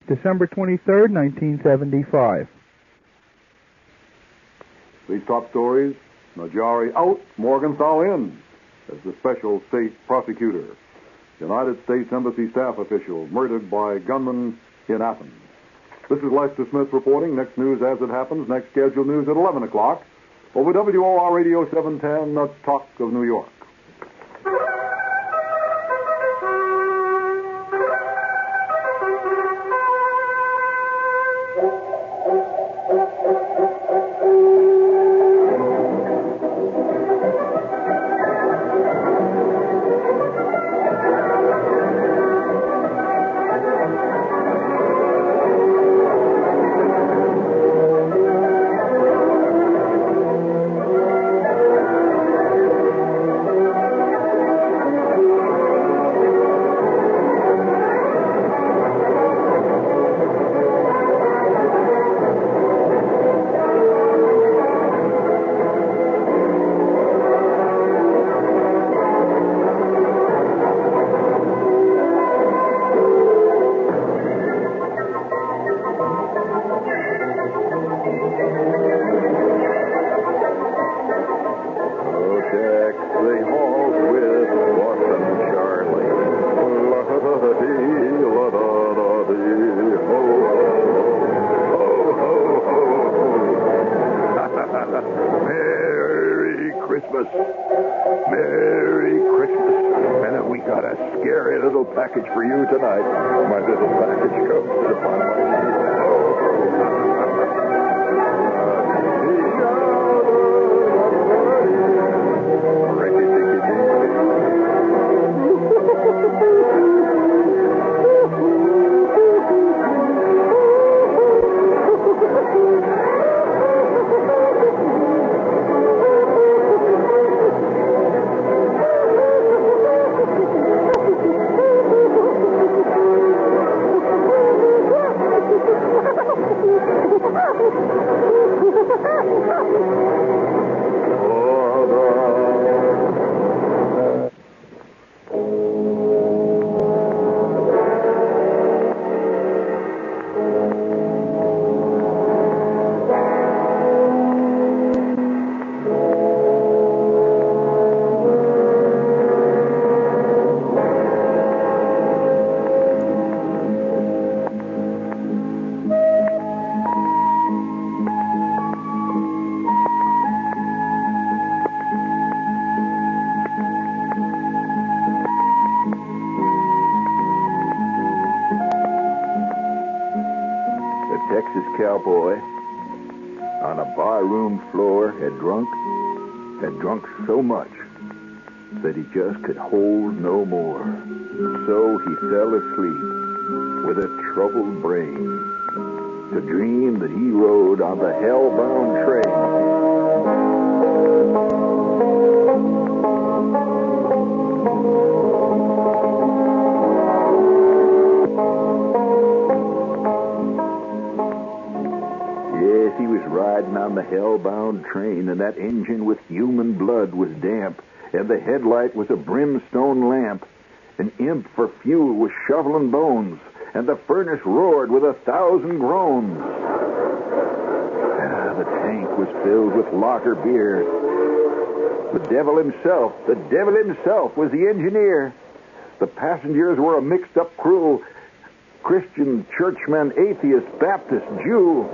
December 23rd, 1975. These top stories: Najari out, Morgenthau in, as the special state prosecutor. United States Embassy staff official murdered by gunman in Athens. This is Lester Smith reporting. Next news as it happens. Next scheduled news at 11 o'clock. Over WOR Radio 710, the Talk of New York. Merry Christmas. And we got a scary little package for you tonight. My little package comes upon my Texas cowboy on a barroom floor had drunk so much that he just could hold no more. So he fell asleep with a troubled brain to dream that he rode on the Hellbound train. He was riding on the Hellbound train, and that engine with human blood was damp, and the headlight was a brimstone lamp. An imp for fuel was shoveling bones, and the furnace roared with 1,000 groans. The tank was filled with lager beer. The devil himself was the engineer. The passengers were a mixed-up crew: Christian, churchman, atheist, Baptist, Jew.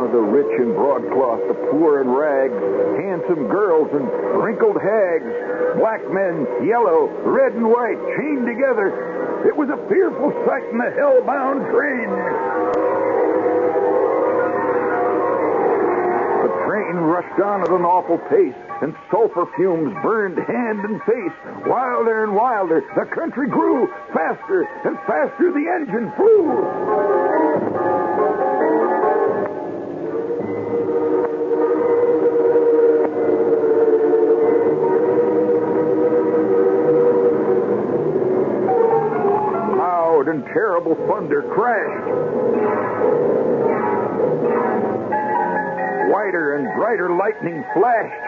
The rich in broadcloth, the poor in rags, handsome girls and wrinkled hags, black men, yellow, red and white, chained together. It was a fearful sight in the Hellbound train. The train rushed on at an awful pace, and sulfur fumes burned hand and face. Wilder and wilder, the country grew. Faster and faster, the engine flew. And terrible thunder crashed. Whiter and brighter lightning flashed.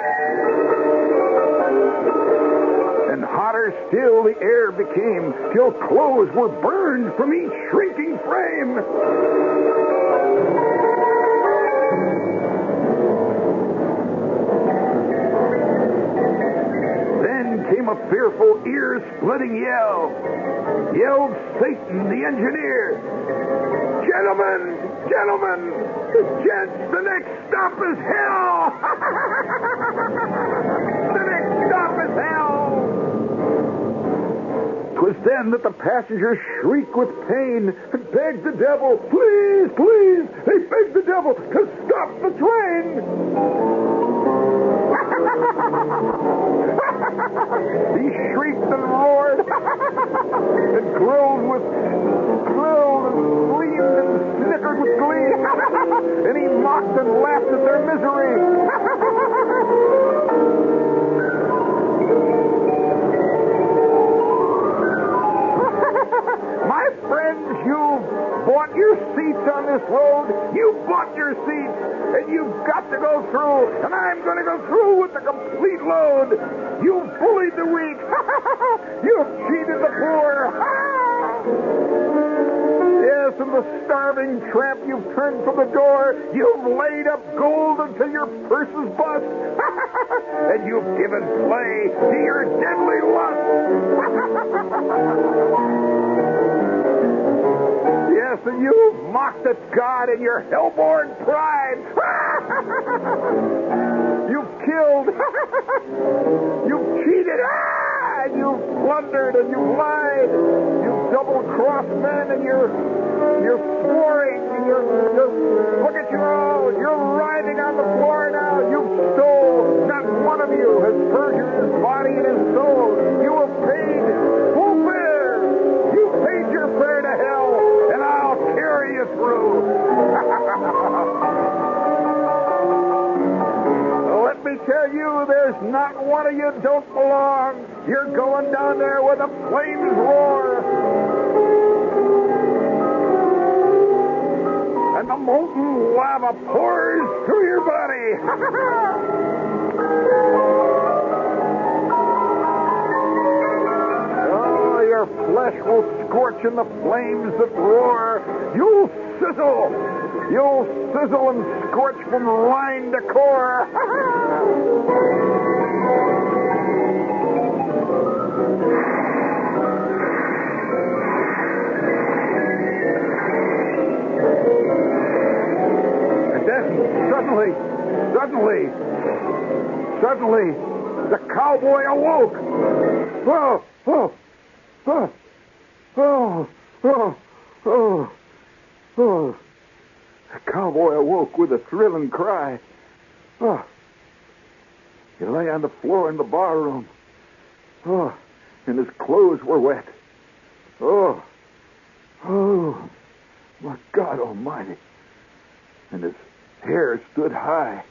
And and hotter still the air became, till clothes were burned from each shrinking frame. Then came a fearful, ear-splitting yell. Yelled Satan, the engineer. Gentlemen, gents, the next stop is hell. The next stop is hell. 'Twas then that the passengers shrieked with pain and begged the devil, please, they begged the devil to stop the train. He shrieked and roared and growled and screamed and snickered with glee. And he mocked and laughed at their misery. My friends, you've bought your seats on this road. You bought your seats, and you've got to go through, and I'm going to go through with the complete load. You've bullied the weak. You've cheated the poor. Yes, and the starving tramp you've turned from the door. You've laid up gold until your purse is bust. And you've given play to your deadly lust. Yes, and you've mocked at God in your hell-born pride. You've killed. You've cheated. And you've plundered and you've lied. You've double-crossed men and you're snoring. Look at you all. You're writhing on the floor now. You've stole. Not one of you has perjured his body and his soul. You have paid full fare. You've paid your fare to hell, and I'll carry you through. Let me tell you, there's not one of you don't belong. You're going down there where the flames roar. And the molten lava pours through your body. Oh, your flesh will scorch in the flames that roar. You'll sizzle. You'll sizzle and scorch from rind to core. And then suddenly, the cowboy awoke. The cowboy awoke with a thrilling cry. Oh. He lay on the floor in the barroom. Oh, and his clothes were wet. Oh, my God Almighty. And his hair stood high.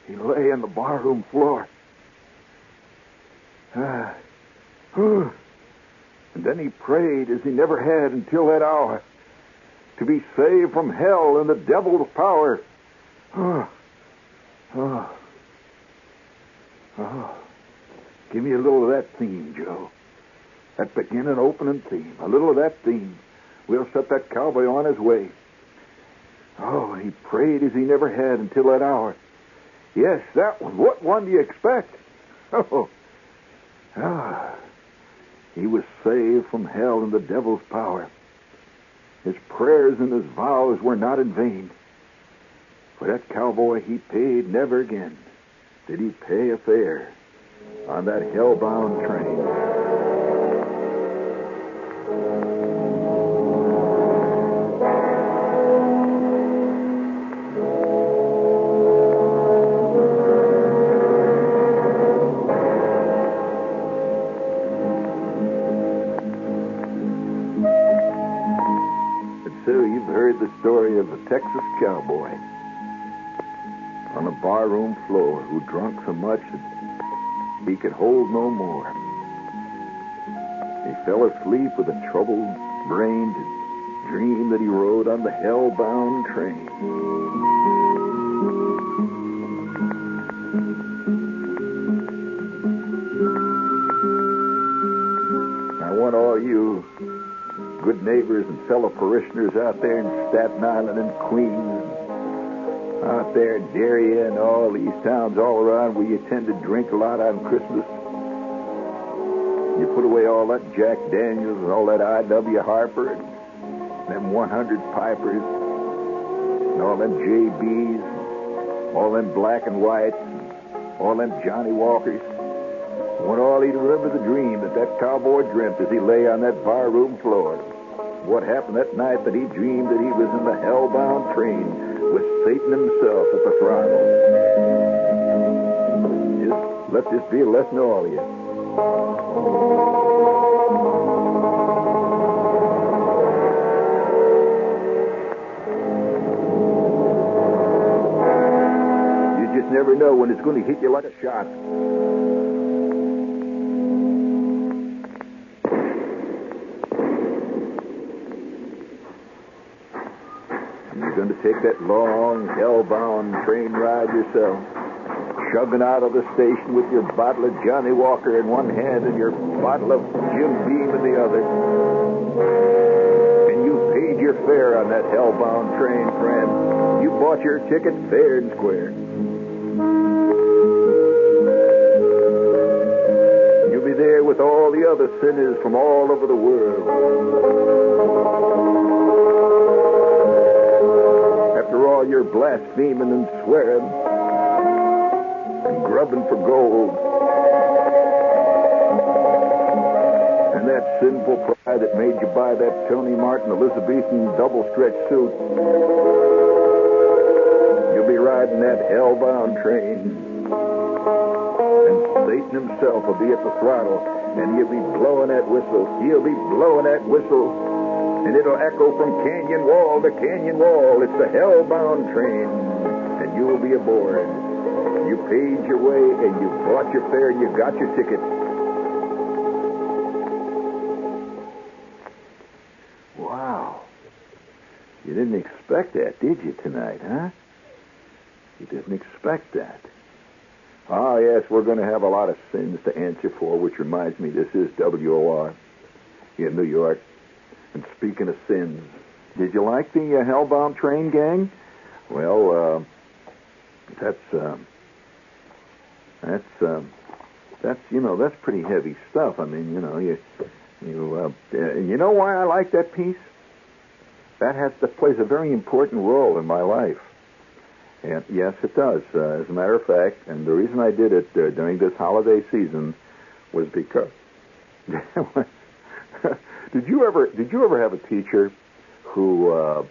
He lay on the barroom floor. And then he prayed as he never had until that hour, to be saved from hell and the devil's power. Give me a little of that theme, Joe. That beginning, opening theme. A little of that theme. We'll set that cowboy on his way. Oh, he prayed as he never had until that hour. Yes, that one. What one do you expect? He was saved from hell and the devil's power. His prayers and his vows were not in vain. For that cowboy, he paid never again did he pay a fare on that hellbound train. The story of the Texas cowboy on a barroom floor who drunk so much that he could hold no more. He fell asleep with a troubled brain to dream that he rode on the hellbound train. good neighbors and fellow parishioners out there in Staten Island and Queens, out there in Darien and all these towns all around where you tend to drink a lot on Christmas. You put away all that Jack Daniels and all that I.W. Harper and them 100 Pipers and all them J.B.'s, all them Black and Whites, all them Johnny Walkers. Want all he'd remember the dream that cowboy dreamt as he lay on that barroom floor. What happened that night that he dreamed that he was in the Hellbound train with Satan himself at the throttle. Just let this be a lesson to all of you. You just never know when it's going to hit you like a shot. You're going to take that long, hellbound train ride yourself, chugging out of the station with your bottle of Johnny Walker in one hand and your bottle of Jim Beam in the other. And you paid your fare on that hellbound train, friend. You bought your ticket fair and square. You'll be there with all the other sinners from all over the world. After all your blaspheming and swearing and grubbing for gold and that sinful pride that made you buy that Tony Martin Elizabethan double-stretch suit, you'll be riding that hellbound train, and Satan himself will be at the throttle, and he'll be blowing that whistle. He'll be blowing that whistle. And it'll echo from canyon wall to canyon wall. It's the hellbound train, and you will be aboard. You paid your way, and you bought your fare, and you got your ticket. Wow. You didn't expect that, did you, tonight, huh? You didn't expect that. Oh, yes, we're going to have a lot of sins to answer for, which reminds me, this is WOR in New York. And speaking of sins, did you like the Hellbound train, gang? Well, that's pretty heavy stuff. I mean, you know why I like that piece? That plays a very important role in my life. And yes, it does. As a matter of fact, and the reason I did it during this holiday season was because. Did you ever have a teacher who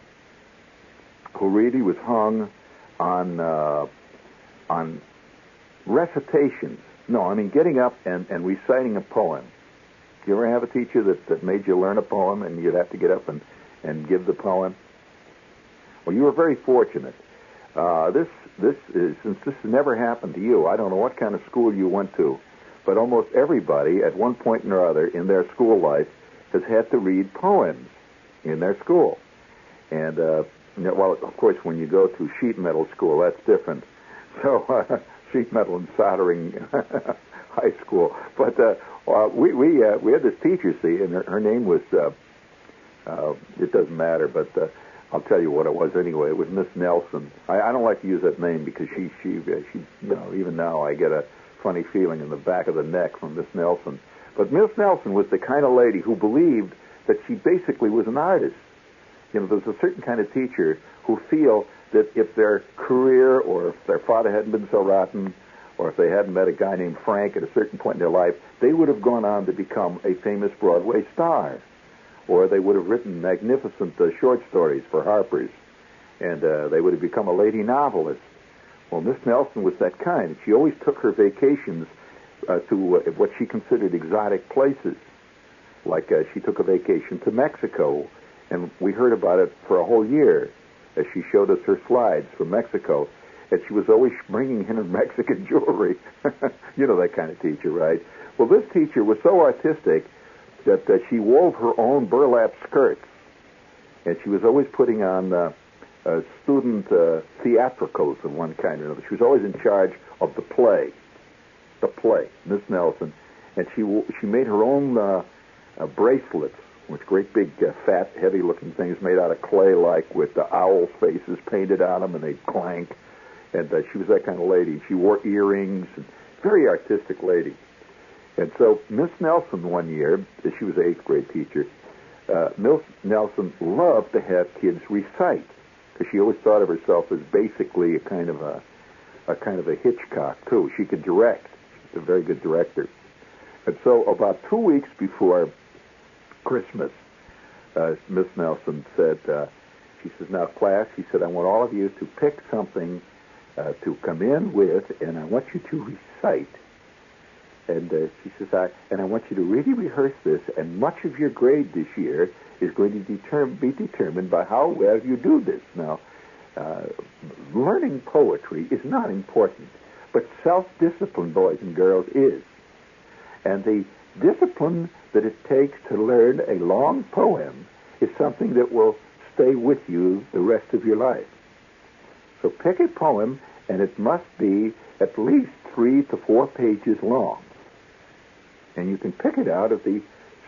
really was hung on recitations? No, I mean getting up and reciting a poem. Did you ever have a teacher that made you learn a poem and you'd have to get up and give the poem? Well, you were very fortunate. Since this has never happened to you, I don't know what kind of school you went to, but almost everybody at one point or other in their school life has had to read poems in their school. And, well, of course, when you go to sheet metal school, that's different. So, sheet metal and soldering high school. But we had this teacher, see, and her name was, it doesn't matter, but I'll tell you what it was anyway. It was Miss Nelson. I don't like to use that name because she even now I get a funny feeling in the back of the neck from Miss Nelson. But Miss Nelson was the kind of lady who believed that she basically was an artist. There's a certain kind of teacher who feel that if their career or if their father hadn't been so rotten or if they hadn't met a guy named Frank at a certain point in their life, they would have gone on to become a famous Broadway star. Or they would have written magnificent short stories for Harper's. And they would have become a lady novelist. Well, Miss Nelson was that kind. She always took her vacations to what she considered exotic places. Like she took a vacation to Mexico, and we heard about it for a whole year as she showed us her slides from Mexico. And she was always bringing in her Mexican jewelry. You know that kind of teacher, right? Well, this teacher was so artistic that she wove her own burlap skirts. And she was always putting on student theatricals of one kind or another. She was always in charge of the play, Miss Nelson. And she made her own bracelets which great big, fat, heavy-looking things made out of clay, like with the owl faces painted on them, and they'd clank. And she was that kind of lady. She wore earrings, and very artistic lady. And so Miss Nelson one year, she was an 8th grade teacher, Miss Nelson loved to have kids recite, because she always thought of herself as basically a kind of a Hitchcock too. She could direct. She's a very good director. And so about 2 weeks before Christmas, Miss Nelson said, she says, "Now class," she said, "I want all of you to pick something to come in with, and I want you to recite." And she says, I want you to really rehearse this, and much of your grade this year is going to be determined by how well you do this. Now, learning poetry is not important, but self-discipline, boys and girls, is. And the discipline that it takes to learn a long poem is something that will stay with you the rest of your life. So pick a poem, and it must be at least 3 to 4 pages long. And you can pick it out of the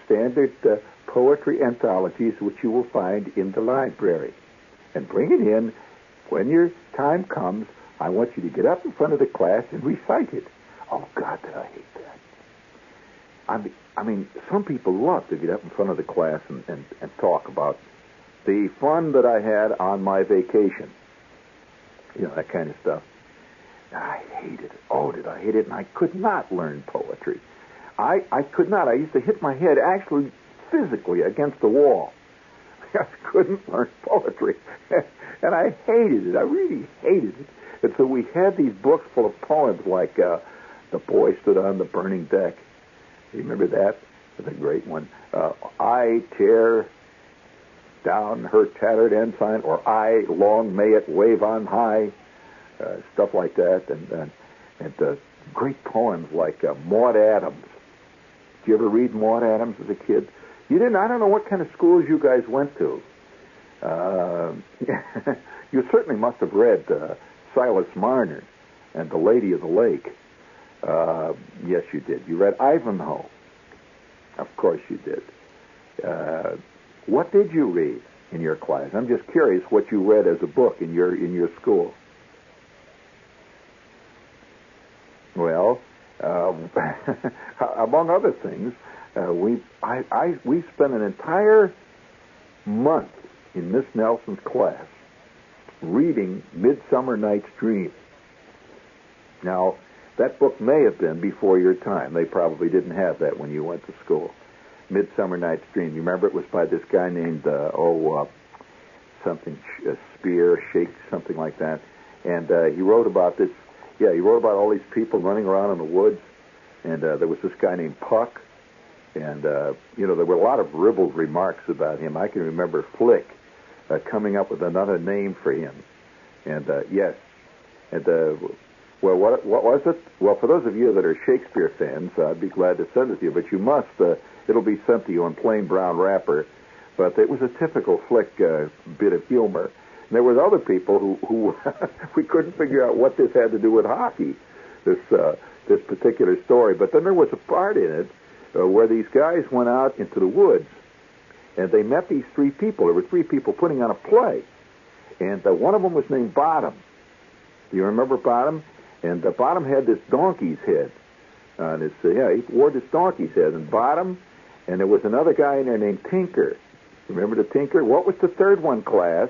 standard poetry anthologies which you will find in the library. And bring it in. When your time comes, I want you to get up in front of the class and recite it. Oh, God, did I hate that. I mean, some people love to get up in front of the class and talk about the fun that I had on my vacation. You know, that kind of stuff. I hated it. Oh, did I hate it. And I could not learn poetry. I could not. I used to hit my head actually physically against the wall. I couldn't learn poetry. And I hated it. I really hated it. And so we had these books full of poems like The Boy Stood on the Burning Deck. You remember that? That's a great one. I tear down her tattered ensign, or I long may it wave on high. Stuff like that. And great poems like Maud Adams. Did you ever read Maud Adams as a kid? You didn't? I don't know what kind of schools you guys went to. You certainly must have read Silas Marner and The Lady of the Lake. Yes, you did. You read Ivanhoe. Of course you did. What did you read in your class? I'm just curious what you read as a book in your school. Well, among other things, we spent an entire month in Miss Nelson's class reading Midsummer Night's Dream. Now, that book may have been before your time. They probably didn't have that when you went to school. Midsummer Night's Dream. You remember it was by this guy named, Spear, Shake, something like that. And he wrote about this. Yeah, he wrote about all these people running around in the woods. And there was this guy named Puck. And, there were a lot of ribald remarks about him. I can remember Flick coming up with another name for him. And, yes. And, well, what was it? Well, for those of you that are Shakespeare fans, I'd be glad to send it to you. But you must, it'll be sent to you in plain brown wrapper. But it was a typical Flick bit of humor. And there was other people who we couldn't figure out what this had to do with hockey, this particular story. But then there was a part in it where these guys went out into the woods, and they met these 3 people. There were 3 people putting on a play. And one of them was named Bottom. Do you remember Bottom? And Bottom had this donkey's head. He wore this donkey's head. And Bottom, and there was another guy in there named Tinker. Remember the Tinker? What was the third one, class?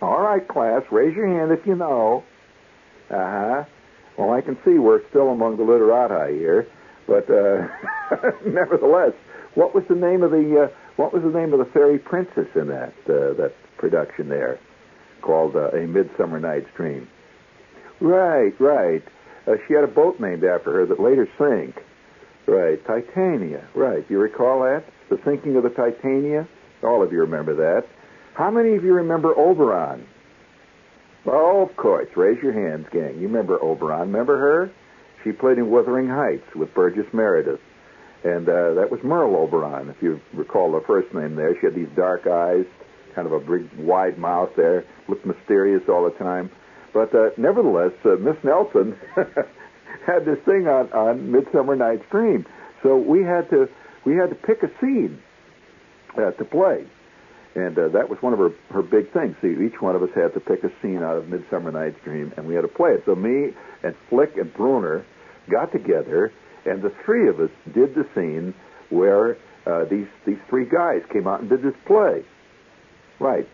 All right, class, raise your hand if you know. Well, I can see we're still among the literati here, but nevertheless, what was the name of the fairy princess in that production there, called A Midsummer Night's Dream? Right. She had a boat named after her that later sank. Right, Titania. Right, you recall that? The sinking of the Titania? All of you remember that. How many of you remember Oberon? Oh, of course. Raise your hands, gang. You remember Oberon. Remember her? She played in Wuthering Heights with Burgess Meredith. And that was Merle Oberon, if you recall the first name there. She had these dark eyes, kind of a big, wide mouth there, looked mysterious all the time. But nevertheless, Miss Nelson had this thing on Midsummer Night's Dream. So we had to we had to pick a scene to play. And that was one of her big things. See, each one of us had to pick a scene out of Midsummer Night's Dream, and we had to play it. So me and Flick and Bruner got together, and the three of us did the scene where these three guys came out and did this play. Right.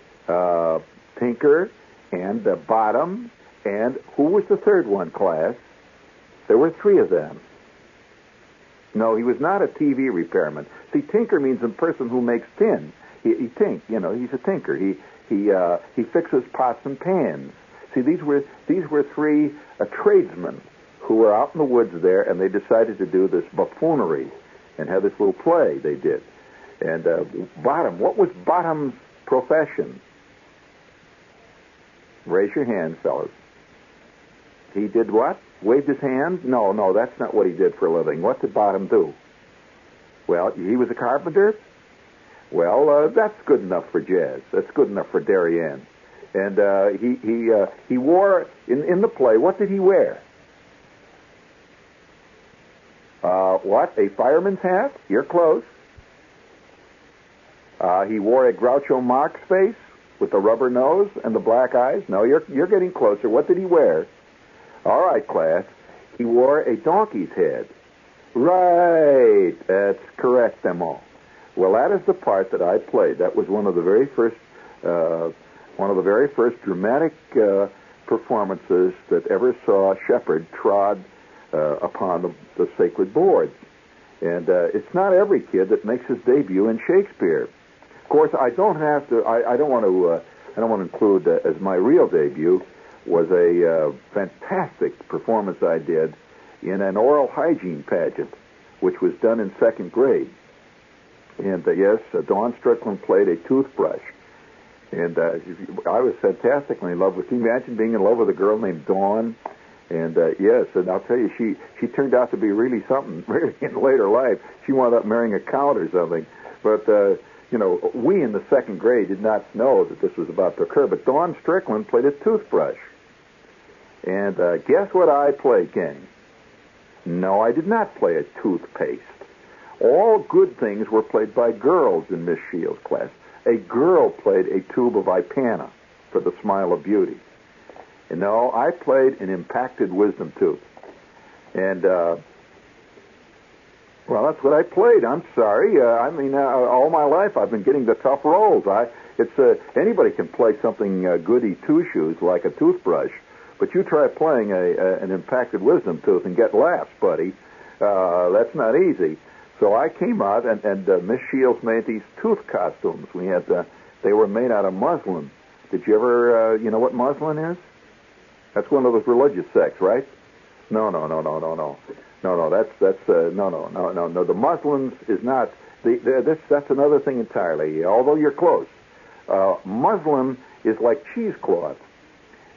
Tinker and Bottom, and who was the third one, class? There were three of them. No, he was not a TV repairman. See, tinker means a person who makes tin. He he's a tinker. He fixes pots and pans. See, these were three tradesmen who were out in the woods there, and they decided to do this buffoonery and have this little play they did. And Bottom, what was Bottom's profession? Raise your hands, fellas. He did what? Waved his hand? No, that's not what he did for a living. What did Bottom do? Well, he was a carpenter? Well, that's good enough for Jazz. That's good enough for Darien. And he wore, in the play, what did he wear? What? A fireman's hat? You're close. He wore a Groucho Marx face with the rubber nose and the black eyes? No, you're getting closer. What did he wear? All right, class. He wore a donkey's head. Right. That's correct, Emma. Well, that is the part that I played. That was one of the very first dramatic performances that ever saw Shepard trod upon the sacred boards. And it's not every kid that makes his debut in Shakespeare. Of course, I don't want to include as my real debut was a fantastic performance I did in an oral hygiene pageant, which was done in second grade. And yes, Dawn Strickland played a toothbrush. And I was fantastically in love with. Can you imagine being in love with a girl named Dawn? And yes, and I'll tell you, she turned out to be really something. Really, in later life, she wound up marrying a count or something. But we in the second grade did not know that this was about to occur. But Dawn Strickland played a toothbrush. And guess what I played, gang? No, I did not play a toothpaste. All good things were played by girls in Miss Shields' class. A girl played a tube of Ipana for the Smile of Beauty. And no, I played an impacted wisdom tooth. And, well, that's what I played. I'm sorry. All my life I've been getting the tough roles. Anybody can play something goody two-shoes like a toothbrush, but you try playing an impacted wisdom tooth and get laughs, buddy. That's not easy. So I came out, and Miss Shields made these tooth costumes. They were made out of muslin. Did you ever, you know what muslin is? That's one of those religious sects, right? No. That's no. The muslins is not. That's another thing entirely. Although you're close. Muslin is like cheesecloth,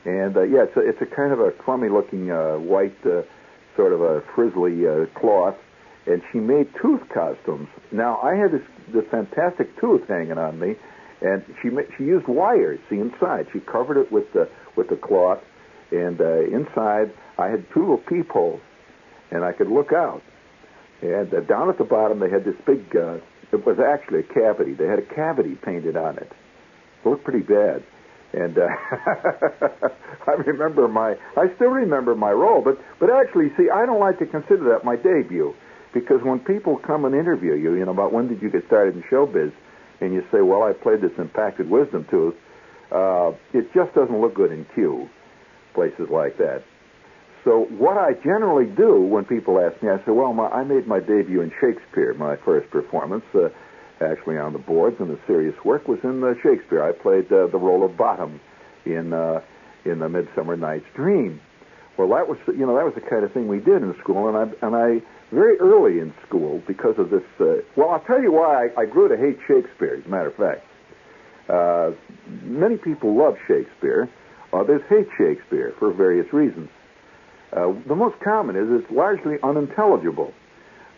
and it's a kind of a crummy-looking white, sort of a frizzly cloth. And she made tooth costumes. Now, I had this fantastic tooth hanging on me, and she used wires. See, inside, she covered it with the cloth, and inside I had two little peepholes, and I could look out. And down at the bottom, they had this big. It was actually a cavity. They had a cavity painted on it. It looked pretty bad. And I still remember my role, but actually, see, I don't like to consider that my debut. Because when people come and interview you, about when did you get started in showbiz, and you say, well, I played this impacted wisdom tooth, it just doesn't look good in Q, places like that. So what I generally do when people ask me, I say, well, I made my debut in Shakespeare. My first performance, actually on the boards and the serious work, was in Shakespeare. I played the role of Bottom in the Midsummer Night's Dream. Well, that was the kind of thing we did in school, and I very early in school, because of this, I'll tell you why I grew to hate Shakespeare, as a matter of fact. Many people love Shakespeare. Others hate Shakespeare for various reasons. The most common is it's largely unintelligible,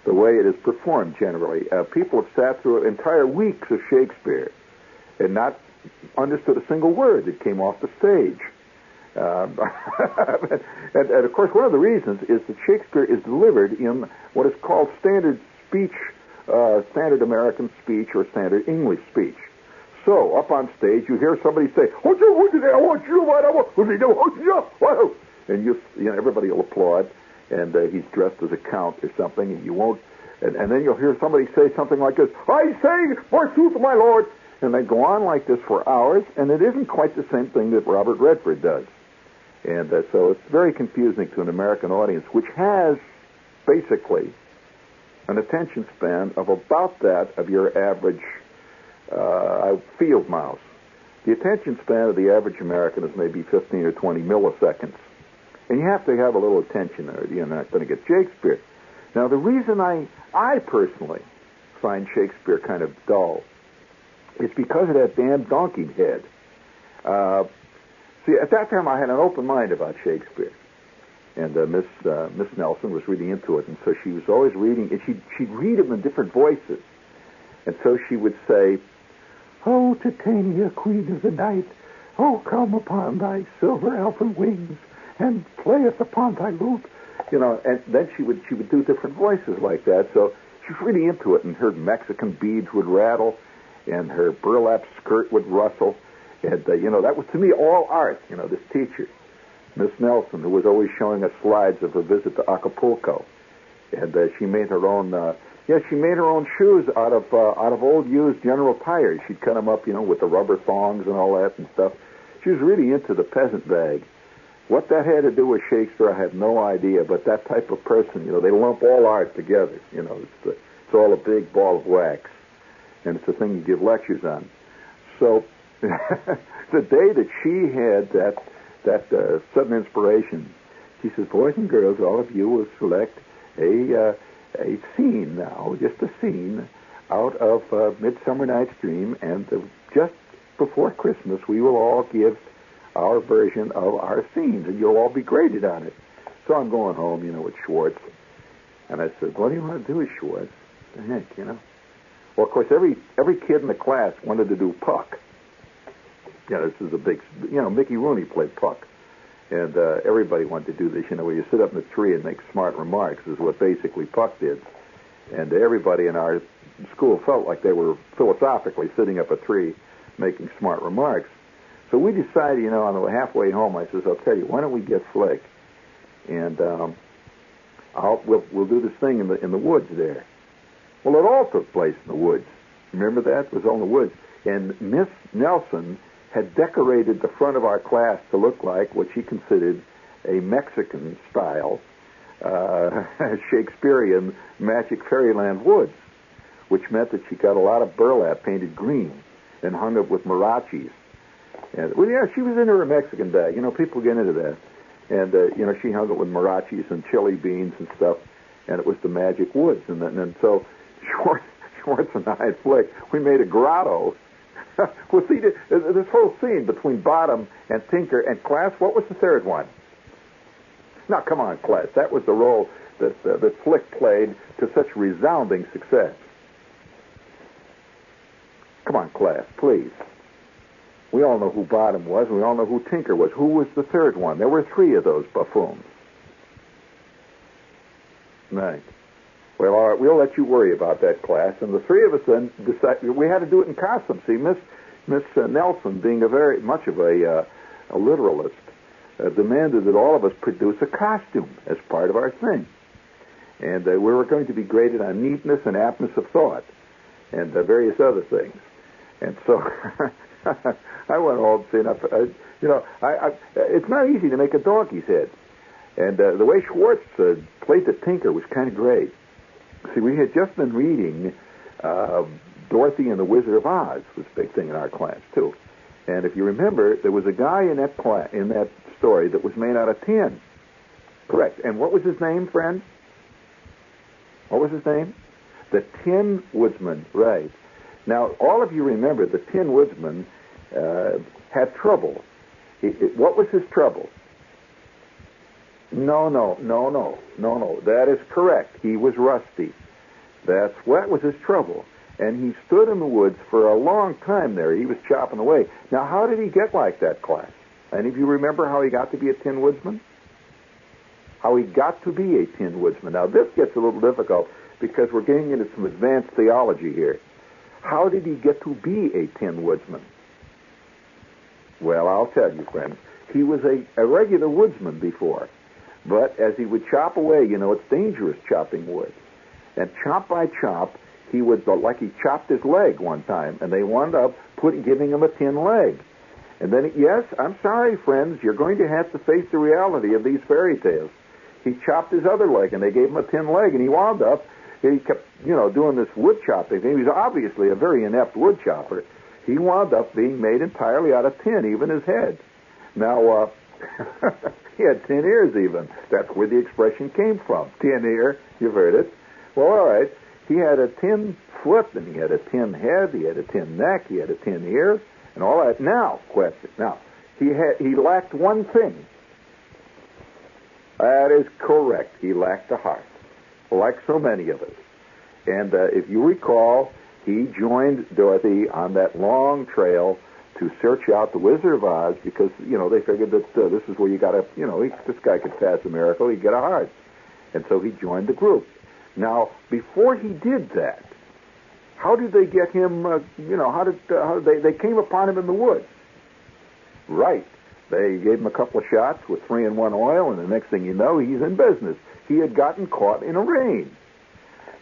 the way it is performed generally. People have sat through entire weeks of Shakespeare and not understood a single word that came off the stage. And of course, one of the reasons is that Shakespeare is delivered in what is called standard speech standard American speech or standard English speech. So, up on stage, you hear somebody say, and you know, everybody will applaud, and he's dressed as a count or something, and you won't, and then you'll hear somebody say something like this, I say, forsooth, my lord, and they go on like this for hours, and it isn't quite the same thing that Robert Redford does. And so it's very confusing to an American audience, which has, basically, an attention span of about that of your average field mouse. The attention span of the average American is maybe 15 or 20 milliseconds. And you have to have a little attention or you're not going to get Shakespeare. Now, the reason I personally find Shakespeare kind of dull is because of that damn donkey head. See, at that time I had an open mind about Shakespeare. And Miss Nelson was really into it, and so she was always reading, and she'd read them in different voices. And so she would say, "Oh, Titania, queen of the night, oh, come upon thy silver elfin wings, and playeth upon thy lute." You know, and then she would do different voices like that. So she was really into it, and her Mexican beads would rattle, and her burlap skirt would rustle. And, you know, that was to me all art, you know, this teacher. Miss Nelson, who was always showing us slides of her visit to Acapulco, and she made her own. She made her own shoes out of old used General tires. She'd cut them up, you know, with the rubber thongs and all that and stuff. She was really into the peasant bag. What that had to do with Shakespeare, I have no idea. But that type of person, you know, they lump all art together. You know, it's all a big ball of wax, and it's a thing you give lectures on. So the day that she had that sudden inspiration, she says, "Boys and girls, all of you will select a scene now, just a scene out of Midsummer Night's Dream, and just before Christmas, we will all give our version of our scenes, and you'll all be graded on it." So I'm going home, you know, with Schwartz, and I said, "What do you want to do with Schwartz?" The heck, you know. Well, of course, every kid in the class wanted to do Puck. Yeah, this is a big, you know, Mickey Rooney played Puck. And everybody wanted to do this, you know, where you sit up in the tree and make smart remarks is what basically Puck did. And everybody in our school felt like they were philosophically sitting up a tree making smart remarks. So we decided, you know, on the halfway home, I says, "I'll tell you, why don't we get Flick? And we'll do this thing in the woods there." Well, it all took place in the woods. Remember that? It was all in the woods. And Miss Nelson had decorated the front of our class to look like what she considered a Mexican-style Shakespearean magic fairyland woods, which meant that she got a lot of burlap painted green and hung it with marachis. And, well, yeah, she was into her Mexican bag. You know, people get into that. And, you know, she hung it with marachis and chili beans and stuff, and it was the magic woods. And so Schwartz and I and Flick, we made a grotto. Well, see, this whole scene between Bottom and Tinker and Class, what was the third one? Now, come on, Class. That was the role that Flick played to such resounding success. Come on, Class, please. We all know who Bottom was. We all know who Tinker was. Who was the third one? There were three of those buffoons. Right. Well, all right, we'll let you worry about that, Class. And the three of us then decided we had to do it in costume. See, Miss Nelson, being very much of a literalist, demanded that all of us produce a costume as part of our thing. And we were going to be graded on neatness and aptness of thought and various other things. And so I went home saying, it's not easy to make a donkey's head. And the way Schwartz played the Tinker was kind of great. See, we had just been reading Dorothy and the Wizard of Oz, was a big thing in our class, too. And if you remember, there was a guy in that story that was made out of tin. Correct. And what was his name, friend? What was his name? The Tin Woodsman, right. Now, all of you remember the Tin Woodsman had trouble. What was his trouble? No. That is correct. He was rusty. What was his trouble. And he stood in the woods for a long time there. He was chopping away. Now, how did he get like that, Class? Any of you remember how he got to be a Tin Woodsman? How he got to be a Tin Woodsman. Now, this gets a little difficult. because we're getting into some advanced theology here. How did he get to be a Tin Woodsman? Well, I'll tell you, friends. He was a regular woodsman before. But as he would chop away, it's dangerous chopping wood. And chop by chop, he would, like he chopped his leg one time, and they wound up giving him a tin leg. And then, yes, I'm sorry, friends, you're going to have to face the reality of these fairy tales. He chopped his other leg, and they gave him a tin leg, and he kept, doing this wood chopping thing. He was obviously a very inept wood chopper. He wound up being made entirely out of tin, even his head. Now, he had tin ears even. That's where the expression came from. Tin ear, you've heard it. Well, all right. He had a tin foot, and he had a tin head, he had a tin neck, he had a tin ear, and all that. Now, question. Now, he lacked one thing. That is correct. He lacked a heart, like so many of us. And if you recall, he joined Dorothy on that long trail to search out the Wizard of Oz because, they figured that this is where you got to, this guy could pass a miracle, he'd get a heart. And so he joined the group. Now, before he did that, how did they get him, they came upon him in the woods? Right. They gave him a couple of shots with 3-in-1 oil, and the next thing you know, he's in business. He had gotten caught in a rain.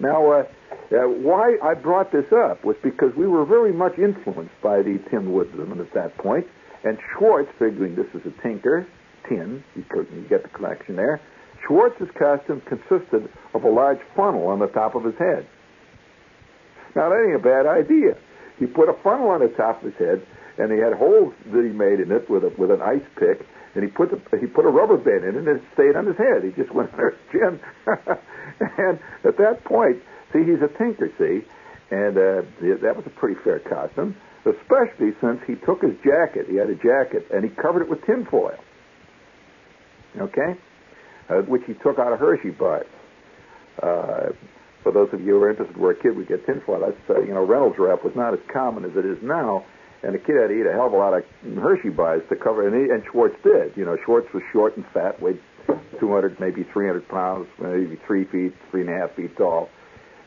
Now, why I brought this up was because we were very much influenced by the Tin Woodsman at that point, and Schwartz, figuring this is a tinker, tin, you get the connection there, Schwartz's costume consisted of a large funnel on the top of his head. Now, that ain't a bad idea. He put a funnel on the top of his head, and he had holes that he made in it with an ice pick, and he put a rubber band in it, and it stayed on his head. He just went under his chin. And at that point, see, he's a tinker, see, and that was a pretty fair costume, especially since he took his jacket, he had a jacket, and he covered it with tinfoil, okay, which he took out of Hershey bars. For those of you who are interested, where a kid would get tinfoil, that's, Reynolds Wrap was not as common as it is now, and the kid had to eat a hell of a lot of Hershey bars to cover it, and Schwartz did. Schwartz was short and fat, weighed 200, maybe 300 pounds, maybe 3 feet, 3.5 feet tall.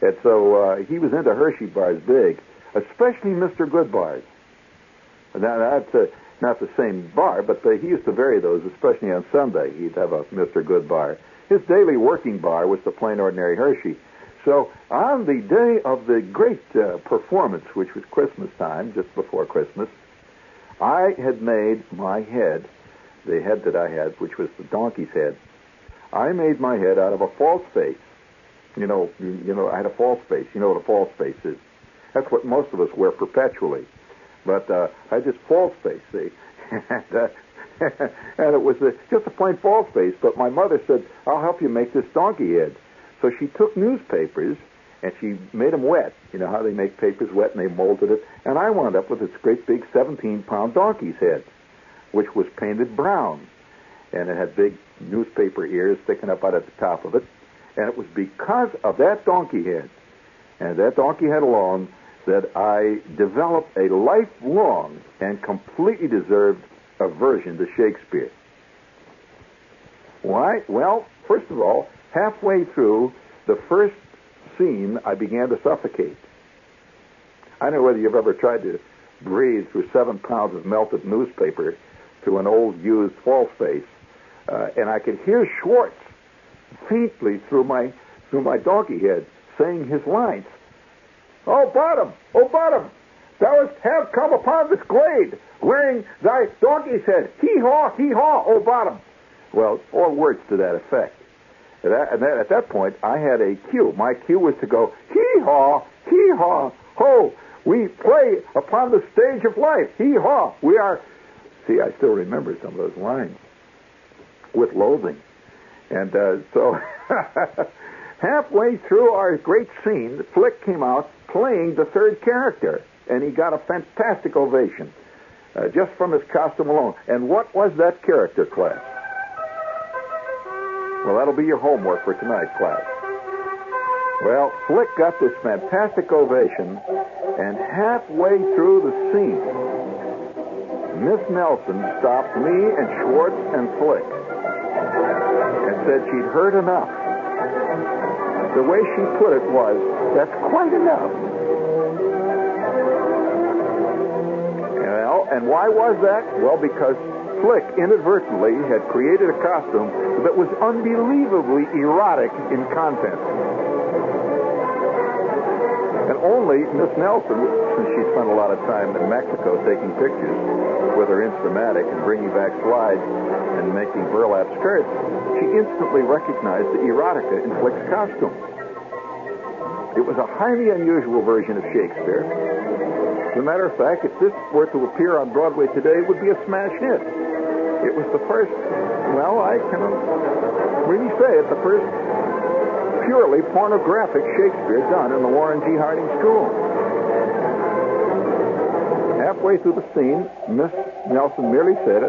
And so he was into Hershey bars big, especially Mr. Good bars. Now, that's not the same bar, but he used to vary those, especially on Sunday. He'd have a Mr. Good bar. His daily working bar was the plain ordinary Hershey. So on the day of the great performance, which was Christmas time, just before Christmas, I had made my head, the head that I had, which was the donkey's head, I made my head out of a false face. I had a false face. You know what a false face is. That's what most of us wear perpetually. But I had this false face, see. And it was just a plain false face, but my mother said, I'll help you make this donkey head. So she took newspapers, and she made them wet. You know how they make papers wet, and they molded it. And I wound up with this great big 17-pound donkey's head, which was painted brown. And it had big newspaper ears sticking up out at the top of it. And it was because of that donkey head, and that donkey head alone, that I developed a lifelong and completely deserved aversion to Shakespeare. Why? Well, first of all, halfway through the first scene, I began to suffocate. I don't know whether you've ever tried to breathe through 7 pounds of melted newspaper through an old used false face, and I could hear Schwartz faintly through my donkey head saying his lines. Oh, bottom, thou hast come upon this glade, wearing thy donkey's head. Hee-haw, hee-haw, oh, bottom. Well, 4 words to that effect. At that point, I had a cue. My cue was to go, hee-haw, hee-haw, ho, we play upon the stage of life. Hee-haw, we are... See, I still remember some of those lines with loathing. And so halfway through our great scene, Flick came out playing the third character, and he got a fantastic ovation just from his costume alone. And what was that character, class? Well, that'll be your homework for tonight, class. Well, Flick got this fantastic ovation, and halfway through the scene, Miss Nelson stopped me and Schwartz and Flick and said she'd heard enough. The way she put it was, that's quite enough. Well, and why was that? Well, because Flick inadvertently had created a costume that was unbelievably erotic in content. And only Miss Nelson, since she spent a lot of time in Mexico taking pictures with her Instamatic and bringing back slides and making burlap skirts, she instantly recognized the erotica in Flick's costume. It was a highly unusual version of Shakespeare. As a matter of fact, if this were to appear on Broadway today, it would be a smash hit. It was the first, well, I can really say it, the first purely pornographic Shakespeare done in the Warren G. Harding School. Halfway through the scene, Miss Nelson merely said,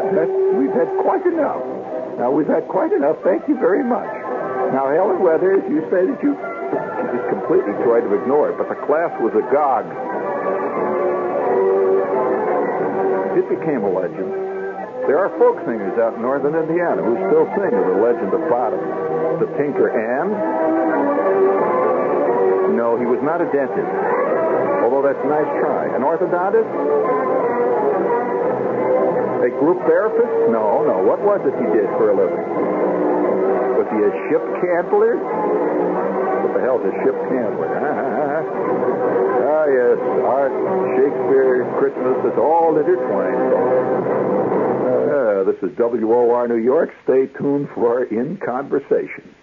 we've had quite enough. Now, we've had quite enough. Thank you very much. Now, Helen Weathers, you say that she just completely tried to ignore it, but the class was agog. It became a legend. There are folk singers out in northern Indiana who still sing of the legend of Bottom. The Tinker and... No, he was not a dentist. Although that's a nice try. An orthodontist? A group therapist? No. What was it he did for a living? Was he a ship candler? What the hell's a ship candler? Ah, yes. Art, Shakespeare, Christmas, it's all intertwined. This is WOR New York. Stay tuned for In Conversation.